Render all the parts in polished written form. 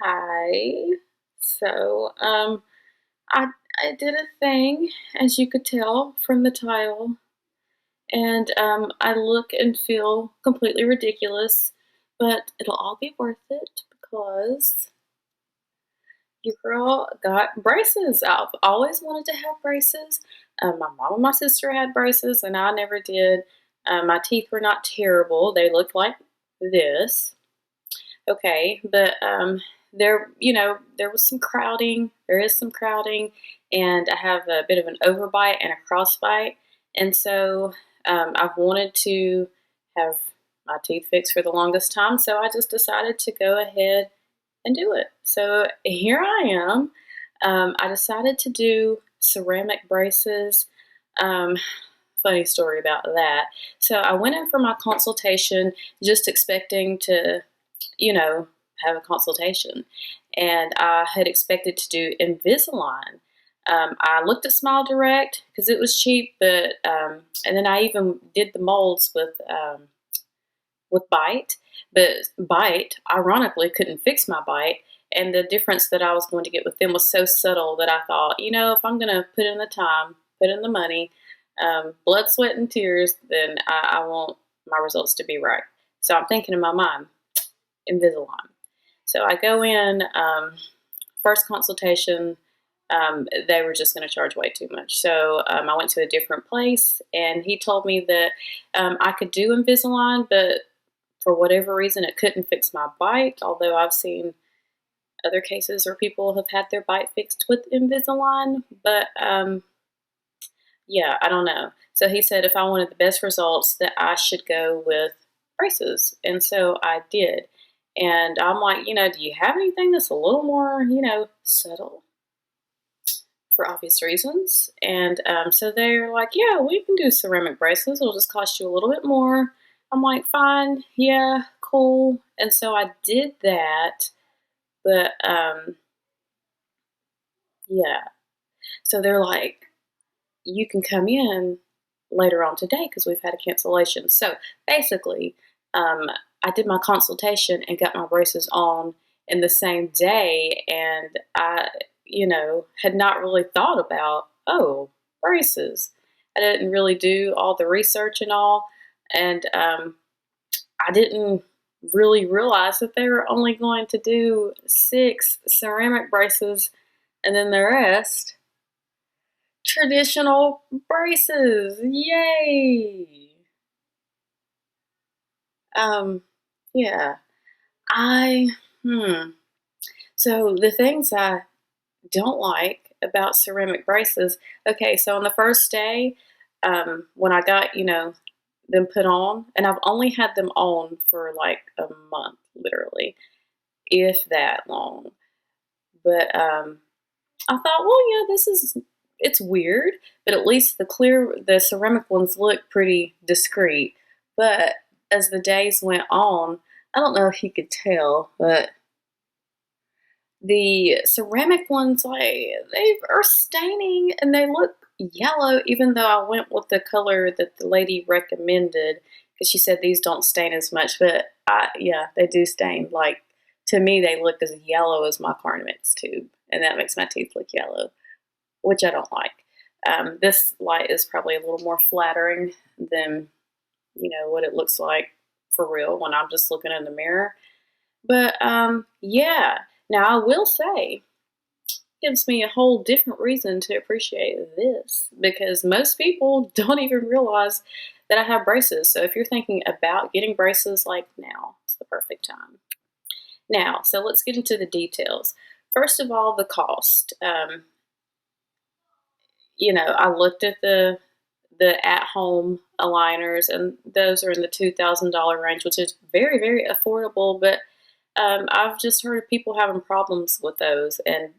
Hi. So, I I did a thing, as you could tell from the title, and I look and feel completely ridiculous, but it'll all be worth it because your girl got braces. I've always wanted to have braces. My mom and my sister had braces, and I never did. My teeth were not terrible. They looked like this. Okay, but there was some crowding. There is some crowding, and I have a bit of an overbite and a crossbite, and so I've wanted to have my teeth fixed for the longest time. So I just decided to go ahead and do it. So here I am. I decided to do ceramic braces. Um, Funny story about that. So I went in for my consultation, just expecting to you know, have a consultation. And I had expected to do Invisalign. I looked at Smile Direct because it was cheap, but and then I even did the molds with Bite, but Bite ironically couldn't fix my bite. And the difference that I was going to get with them was so subtle that I thought, if I'm going to put in the time, put in the money, blood, sweat, and tears, then I want my results to be right. So I'm thinking in my mind, Invisalign. So I go in, first consultation, they were just going to charge way too much. So I went to a different place, and he told me that I could do Invisalign, but for whatever reason, it couldn't fix my bite, although I've seen other cases where people have had their bite fixed with Invisalign. But yeah, I don't know. So he said if I wanted the best results, that I should go with braces. And so I did. And I'm like, do you have anything that's a little more, subtle for obvious reasons? And so they're like, yeah, we can do ceramic braces. It'll just cost you a little bit more. I'm like, fine, yeah, cool. And so I did that. But yeah, so they're like, you can come in later on today because we've had a cancellation. So basically, I did my consultation and got my braces on in the same day, and I, had not really thought about, braces. I didn't really do all the research and all, and I didn't really realize that they were only going to do 6 ceramic braces, and then the rest traditional braces. Yay! Um, yeah. I So the things I don't like about ceramic braces. Okay, so on the first day, when I got them put on, and I've only had them on for like a month, literally, if that long. But I thought, well, yeah, it's weird, but at least the ceramic ones look pretty discreet. But as the days went on, I don't know if you could tell, but the ceramic ones, like, they are staining and they look yellow, even though I went with the color that the lady recommended because she said these don't stain as much. But yeah, they do stain. Like, to me, they look as yellow as my Carnamix tube, and that makes my teeth look yellow, which I don't like. This light is probably a little more flattering than what it looks like for real when I'm just looking in the mirror. But yeah. Now I will say, it gives me a whole different reason to appreciate this because most people don't even realize that I have braces. So if you're thinking about getting braces, like, now it's the perfect time. Now, so let's get into the details. First of all, the cost. I looked at the at-home aligners, and those are in the $2,000 range, which is very, very affordable. But I've just heard of people having problems with those, and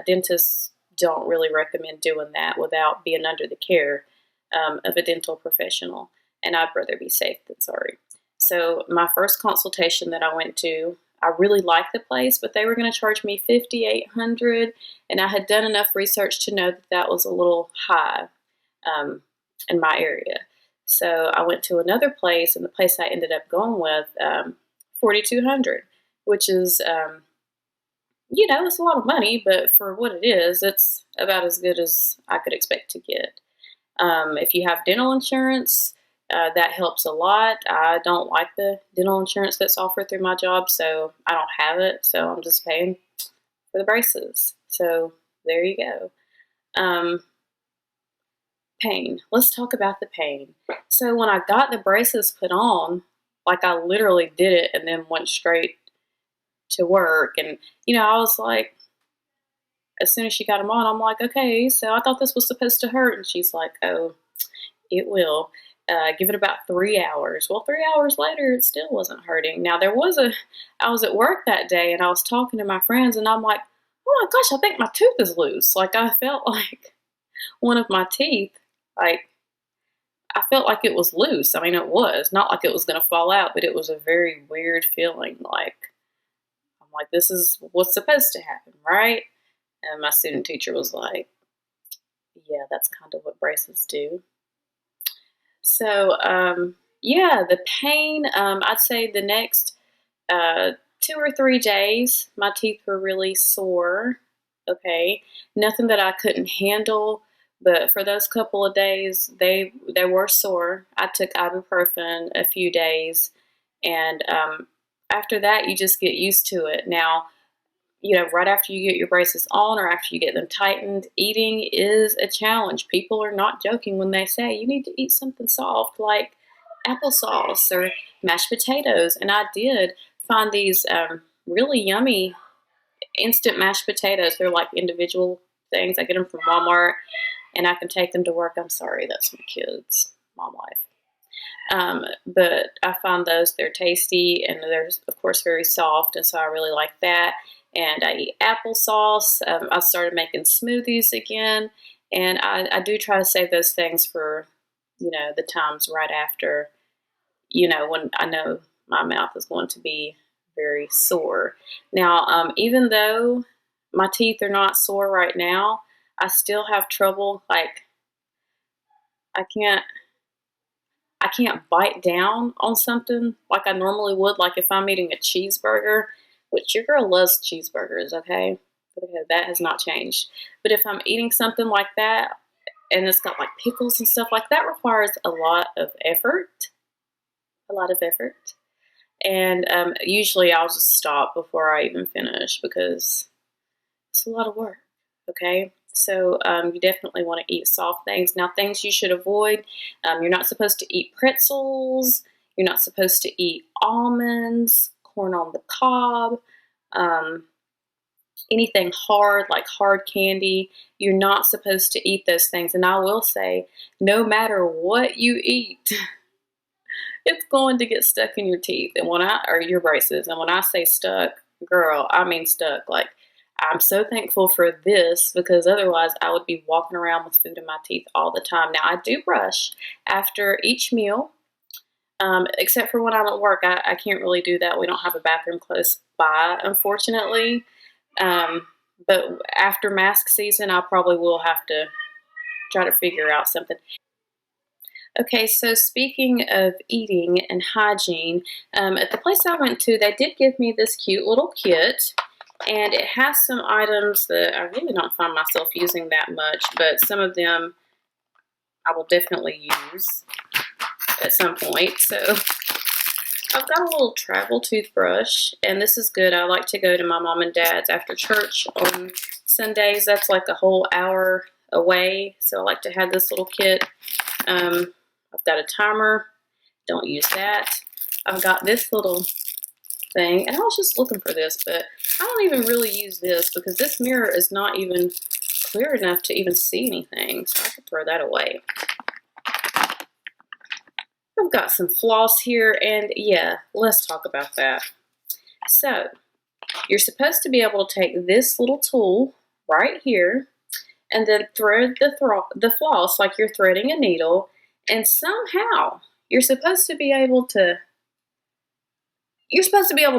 dentists don't really recommend doing that without being under the care of a dental professional. And I'd rather be safe than sorry. So my first consultation that I went to, I really liked the place, but they were going to charge me $5,800, and I had done enough research to know that that was a little high in my area. So I went to another place, and the place I ended up going with, $4,200, which is you know, it's a lot of money, but for what it is, it's about as good as I could expect to get. If you have dental insurance, that helps a lot. I don't like the dental insurance that's offered through my job, so I don't have it. So I'm just paying for the braces. So there you go. Um, Pain. Let's talk about the pain. So when I got the braces put on, like I literally did it and then went straight to work. And, you know, I was like, as soon as she got them on, I'm like, okay, so I thought this was supposed to hurt. And she's like, oh, it will. Give it about 3 hours. Well, 3 hours later, it still wasn't hurting. Now, I was at work that day and I was talking to my friends and I'm like, oh my gosh, I think my tooth is loose. Like, I felt like one of my teeth, like, I felt like it was loose. I mean, it was not like it was going to fall out, but it was a very weird feeling. Like, I'm like, this is what's supposed to happen, right? And my student teacher was like, yeah, that's kind of what braces do. So, yeah, the pain, I'd say the next 2 or 3 days, my teeth were really sore. Okay, nothing that I couldn't handle, but for those couple of days, they were sore. I took ibuprofen a few days, and after that, you just get used to it. Now, you know, right after you get your braces on or after you get them tightened, eating is a challenge. People are not joking when they say you need to eat something soft like applesauce or mashed potatoes. And I did find these really yummy instant mashed potatoes. They're like individual things. I get them from Walmart and I can take them to work. I'm sorry, that's my kids' mom life. But I find those, they're tasty and they're, of course, very soft. And so I really like that. And I eat applesauce. I started making smoothies again. And I do try to save those things for, you know, the times right after, you know, when I know my mouth is going to be very sore. Now, even though my teeth are not sore right now, I still have trouble. Like, I can't bite down on something like I normally would. Like if I'm eating a cheeseburger, which your girl loves cheeseburgers, okay? Okay, that has not changed. But if I'm eating something like that and it's got like pickles and stuff like that, requires a lot of effort. A lot of effort. And usually I'll just stop before I even finish because it's a lot of work, okay? So you definitely want to eat soft things. Now, things you should avoid, you're not supposed to eat pretzels. You're not supposed to eat almonds, corn on the cob, um, anything hard like hard candy. You're not supposed to eat those things. And I will say, no matter what you eat, it's going to get stuck in your teeth and or your braces. And when I say stuck, girl, I mean stuck. Like, I'm so thankful for this because otherwise I would be walking around with food in my teeth all the time. Now, I do brush after each meal, except for when I'm at work. I can't really do that. We don't have a bathroom close by, unfortunately. But after mask season, I probably will have to try to figure out something. Okay, so speaking of eating and hygiene, at the place I went to, they did give me this cute little kit. And it has some items that I really don't find myself using that much, but some of them I will definitely use at some point. So I've got a little travel toothbrush, and this is good. I like to go to my mom and dad's after church on Sundays. That's like a whole hour away, so I like to have this little kit. I've got a timer. Don't use that. I've got this little thing, and I was just looking for this, but I don't even really use this because this mirror is not even clear enough to even see anything, so I could throw that away. I've got some floss here, and yeah, let's talk about that. So, you're supposed to be able to take this little tool right here and then thread the floss like you're threading a needle, and somehow you're supposed to be able to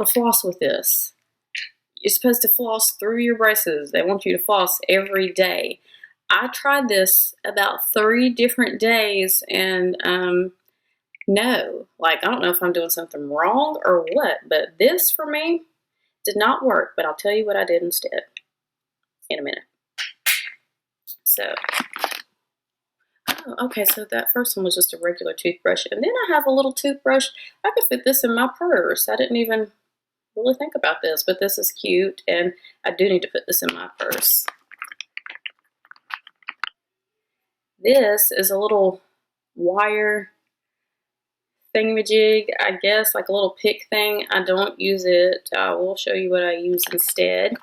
floss with this. You're supposed to floss through your braces. They want you to floss every day. I tried this about 3 different days and no, like I don't know if I'm doing something wrong or what, but this for me, Did not work, but I'll tell you what I did instead in a minute. So, okay, so that first one was just a regular toothbrush. And then I have a little toothbrush. I could fit this in my purse. I didn't even really think about this, but this is cute, and I do need to put this in my purse. This is a little wire thingamajig, I guess, like a little pick thing. I don't use it. I will show you what I use instead.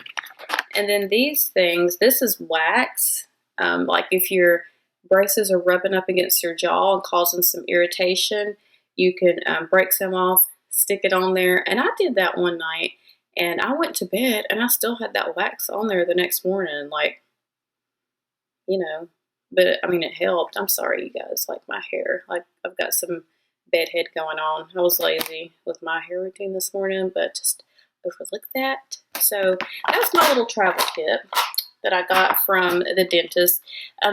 And then these things, this is wax. Like if your braces are rubbing up against your jaw and causing some irritation, you can break some off, stick it on there. And I did that one night, and I went to bed and I still had that wax on there the next morning, like, you know, but I mean, it helped. I'm sorry, you guys, like my hair, like I've got some bedhead going on. I was lazy with my hair routine this morning, but just overlooked that. So that's my little travel kit that I got from the dentist.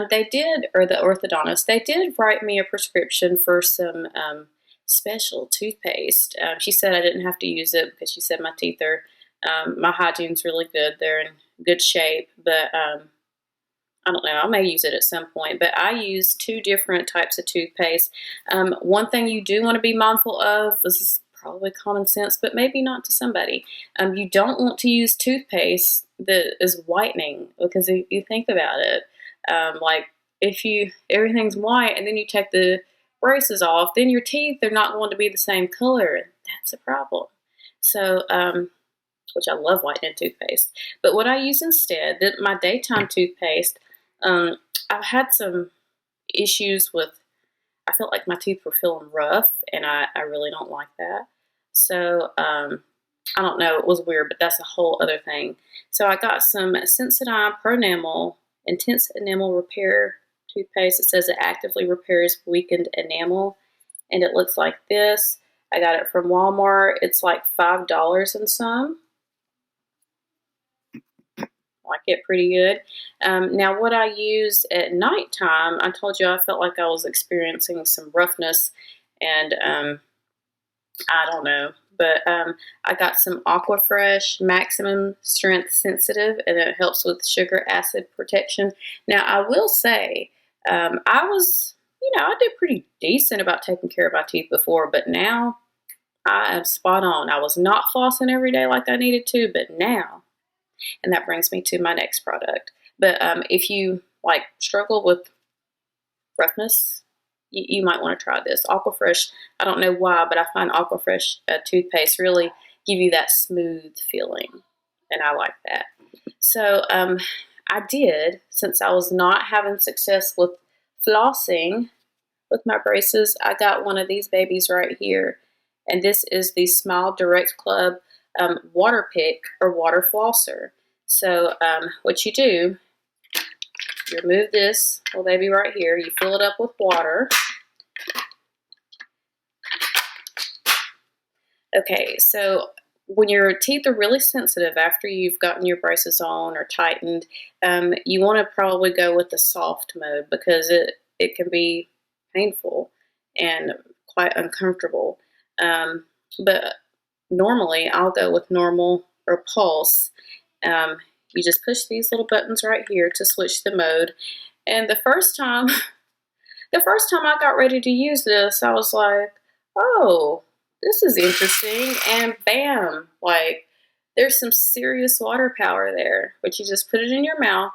They did, or the orthodontist, they did write me a prescription for some special toothpaste. She said I didn't have to use it because she said my teeth are, my hygiene's really good. They're in good shape, but I don't know, I may use it at some point, but I use 2 different types of toothpaste. One thing you do want to be mindful of, this is probably common sense, but maybe not to somebody. You don't want to use toothpaste that is whitening, because if you think about it, like if everything's white and then you take the braces off, then your teeth are not going to be the same color. That's a problem. So, which I love whitening toothpaste. But what I use instead, my daytime toothpaste, I've had some issues with, I felt like my teeth were feeling rough, and I really don't like that. So, I don't know, it was weird, but that's a whole other thing. So I got some Sensodyne Pronamel Intense Enamel Repair toothpaste. It says it actively repairs weakened enamel, and it looks like this. I got it from Walmart. It's like $5 and some. Like it pretty good. Now what I use at nighttime, I told you I felt like I was experiencing some roughness, and I don't know, but I got some Aquafresh Maximum Strength Sensitive, and it helps with sugar acid protection. Now I will say, I was, I did pretty decent about taking care of my teeth before, but now I am spot on. I was not flossing every day like I needed to, but now. And that brings me to my next product. But if you like struggle with roughness, you might want to try this. Aquafresh, I don't know why, but I find Aquafresh toothpaste really give you that smooth feeling. And I like that. So I did, since I was not having success with flossing with my braces, I got one of these babies right here. And this is the Smile Direct Club water pick or water flosser. So what you do, you remove this little baby right here, you fill it up with water. Okay, so when your teeth are really sensitive after you've gotten your braces on or tightened, you want to probably go with the soft mode, because it can be painful and quite uncomfortable. But normally I'll go with normal or pulse. You just push these little buttons right here to switch the mode. And the first time I got ready to use this, I was like, oh, this is interesting. And bam, like there's some serious water power there, but you just put it in your mouth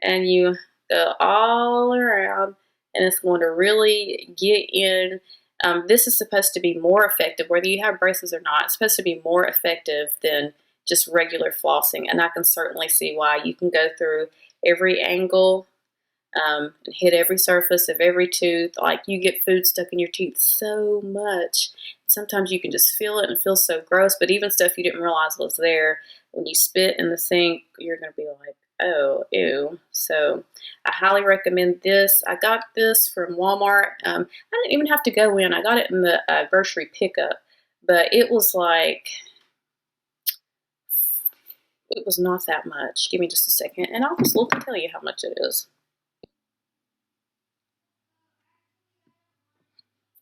and you go all around, and it's going to really get in. This is supposed to be more effective, whether you have braces or not. It's supposed to be more effective than just regular flossing, and I can certainly see why. You can go through every angle and hit every surface of every tooth. Like, you get food stuck in your teeth so much. Sometimes you can just feel it and it feels so gross, but even stuff you didn't realize was there, when you spit in the sink, you're going to be like, oh, ew. So I highly recommend this. I got this from Walmart. I didn't even have to go in. I got it in the grocery pickup, but it was like, it was not that much. Give me just a second, and I'll just look and tell you how much it is.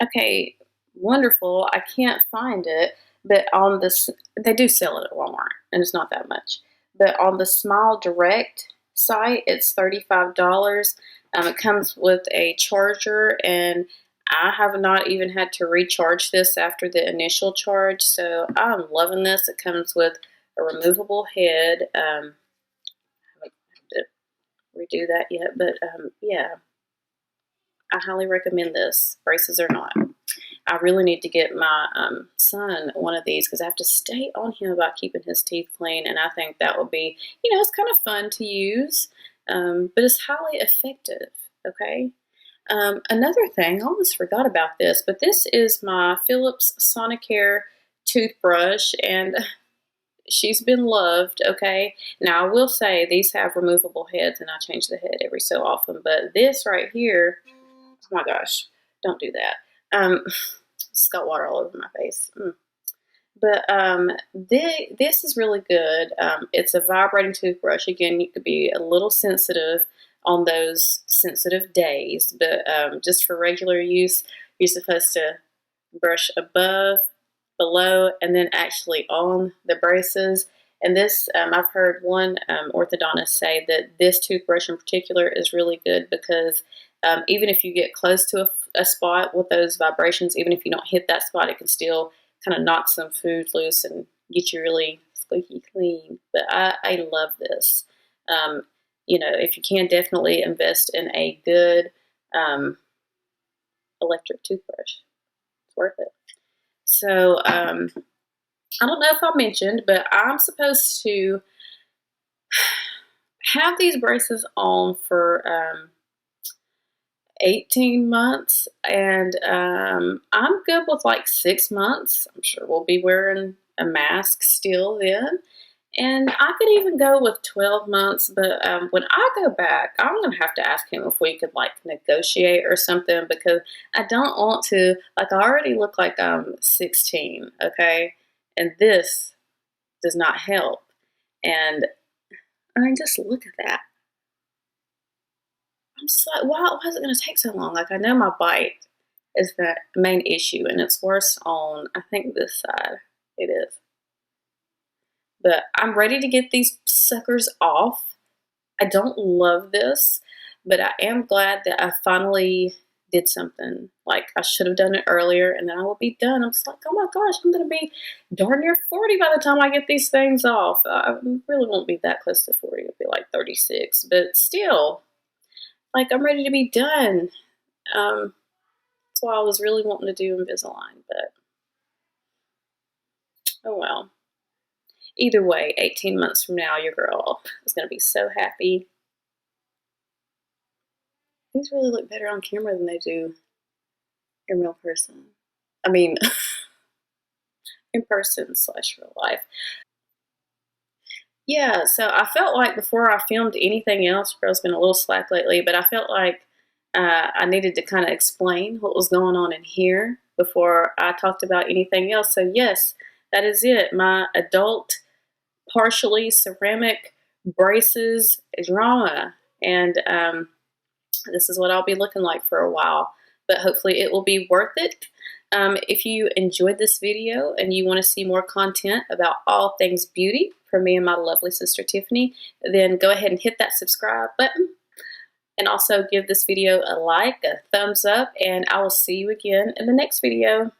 Okay, wonderful. I can't find it, but on this, they do sell it at Walmart. and it's not that much. But on the Smile Direct site, it's $35. It comes with a charger, and I have not even had to recharge this after the initial charge, so I'm loving this. It comes with a removable head. I haven't had to redo that yet, but yeah, I highly recommend this, braces or not. I really need to get my son one of these because I have to stay on him about keeping his teeth clean, and I think that would be, it's kind of fun to use, but it's highly effective, okay? Another thing, I almost forgot about this, but this is my Phillips Sonicare toothbrush, and she's been loved, okay? Now, I will say these have removable heads, and I change the head every so often, but this right here, oh my gosh, don't do that. It's got water all over my face. But this is really good. It's a vibrating toothbrush. Again, you could be a little sensitive on those sensitive days, but just for regular use, you're supposed to brush above, below, and then actually on the braces. And this, I've heard one orthodontist say that this toothbrush in particular is really good because even if you get close to a spot with those vibrations, even if you don't hit that spot, it can still kind of knock some food loose and get you really squeaky clean. But I love this. If you can, definitely invest in a good electric toothbrush. It's worth it. So I don't know if I mentioned, but I'm supposed to have these braces on for 18 months, and I'm good with like 6 months. I'm sure we'll be wearing a mask still then. And I could even go with 12 months, but when I go back, I'm going to have to ask him if we could like negotiate or something, because I don't want to, like, I already look like I'm 16, okay? And this does not help. And I mean, just look at that. I'm just like, why is it going to take so long? Like, I know my bite is the main issue, and it's worse on, I think, this side. It is. But I'm ready to get these suckers off. I don't love this, but I am glad that I finally did something. Like, I should have done it earlier, and then I will be done. I'm just like, oh my gosh, I'm going to be darn near 40 by the time I get these things off. I really won't be that close to 40. It'll be like 36, but still, like, I'm ready to be done. That's why I was really wanting to do Invisalign, but oh well. Either way, 18 months from now, your girl is going to be so happy. These really look better on camera than they do in real person. I mean, in person / real life. Yeah, so I felt like before I filmed anything else, girl's been a little slack lately, but I felt like I needed to kind of explain what was going on in here before I talked about anything else. So yes, that is it. My adult partially ceramic braces drama, and this is what I'll be looking like for a while, but hopefully it will be worth it. If you enjoyed this video and you want to see more content about all things beauty from me and my lovely sister Tiffany, then go ahead and hit that subscribe button, and also give this video a like, a thumbs up, and I will see you again in the next video.